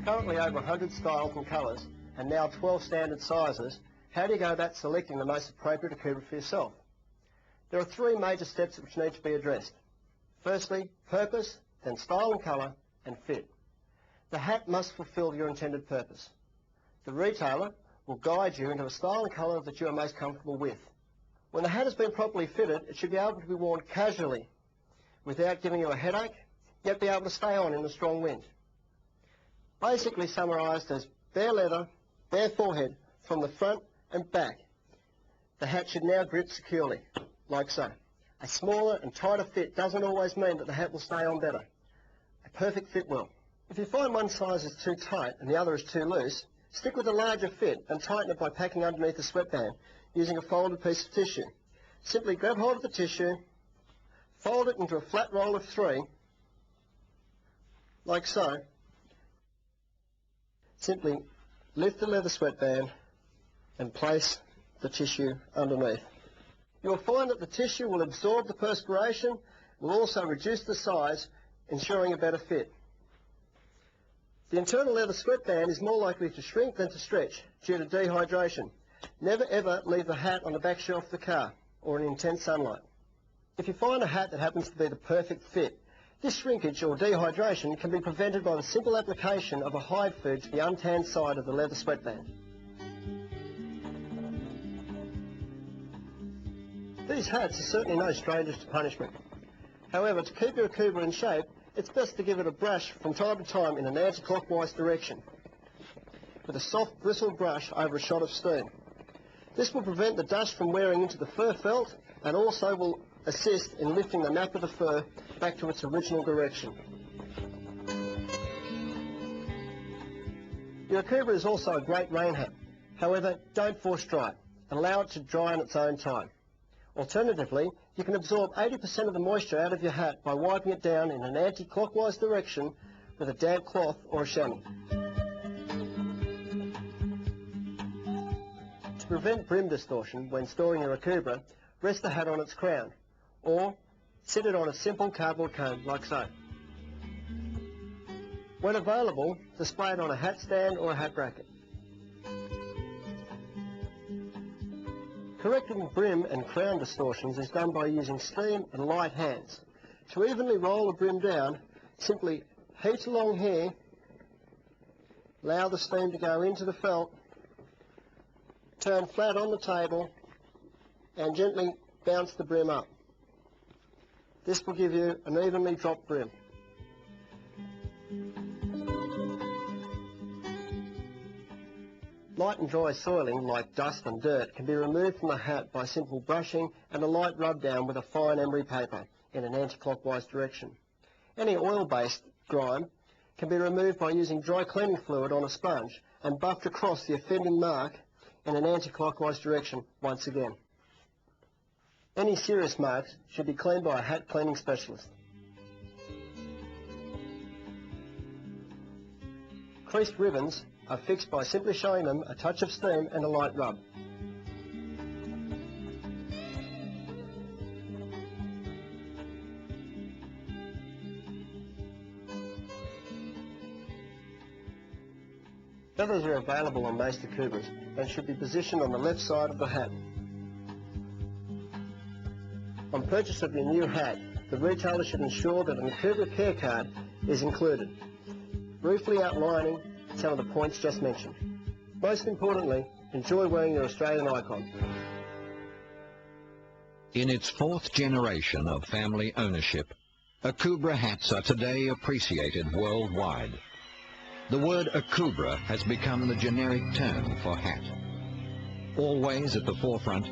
Currently over 100 styles and colours, and now 12 standard sizes, how do you go about selecting the most appropriate Akubra for yourself? There are three major steps which need to be addressed. Firstly, purpose, then style and colour, and fit. The hat must fulfil your intended purpose. The retailer will guide you into a style and colour that you are most comfortable with. When the hat has been properly fitted, it should be able to be worn casually without giving you a headache, yet be able to stay on in a strong wind. Basically summarised as bare leather, bare forehead from the front and back. The hat should now grip securely, like so. A smaller and tighter fit doesn't always mean that the hat will stay on better. A perfect fit will. If you find one size is too tight and the other is too loose, stick with a larger fit and tighten it by packing underneath the sweatband using a folded piece of tissue. Simply grab hold of the tissue, fold it into a flat roll of 3, like so. Simply lift the leather sweatband and place the tissue underneath. You'll find that the tissue will absorb the perspiration, will also reduce the size, ensuring a better fit. The internal leather sweatband is more likely to shrink than to stretch due to dehydration. Never ever leave the hat on the back shelf of the car or in intense sunlight. If you find a hat that happens to be the perfect fit, this shrinkage or dehydration can be prevented by the simple application of a hide food to the untanned side of the leather sweatband. These hats are certainly no strangers to punishment. However, to keep your Akubra in shape, it's best to give it a brush from time to time in an anti-clockwise direction with a soft bristled brush over a shot of steam. This will prevent the dust from wearing into the fur felt and also will assist in lifting the nap of the fur back to its original direction. Your Akubra is also a great rain hat. However, don't force dry it and allow it to dry on its own time. Alternatively, you can absorb 80% of the moisture out of your hat by wiping it down in an anti-clockwise direction with a damp cloth or a chamois. To prevent brim distortion when storing your Akubra, rest the hat on its crown, or sit it on a simple cardboard cone like so. When available, display it on a hat stand or a hat bracket. Correcting brim and crown distortions is done by using steam and light hands. To evenly roll the brim down, simply heat along here, allow the steam to go into the felt, turn flat on the table and gently bounce the brim up. This will give you an evenly dropped brim. Light and dry soiling, like dust and dirt, can be removed from the hat by simple brushing and a light rub down with a fine emery paper in an anti-clockwise direction. Any oil-based grime can be removed by using dry cleaning fluid on a sponge and buffed across the offending mark in an anti-clockwise direction once again. Any serious marks should be cleaned by a hat cleaning specialist. Creased ribbons are fixed by simply showing them a touch of steam and a light rub. Feathers are available on most Akubras and should be positioned on the left side of the hat. On purchase of your new hat, the retailer should ensure that an Akubra care card is included, briefly outlining some of the points just mentioned. Most importantly, enjoy wearing your Australian icon. In its 4th generation of family ownership, Akubra hats are today appreciated worldwide. The word Akubra has become the generic term for hat. Always at the forefront,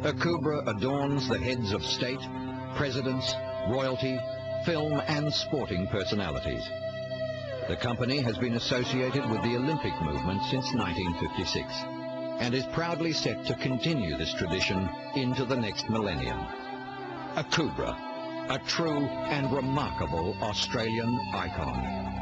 Akubra adorns the heads of state, presidents, royalty, film and sporting personalities. The company has been associated with the Olympic movement since 1956 and is proudly set to continue this tradition into the next millennium. Akubra, a true and remarkable Australian icon.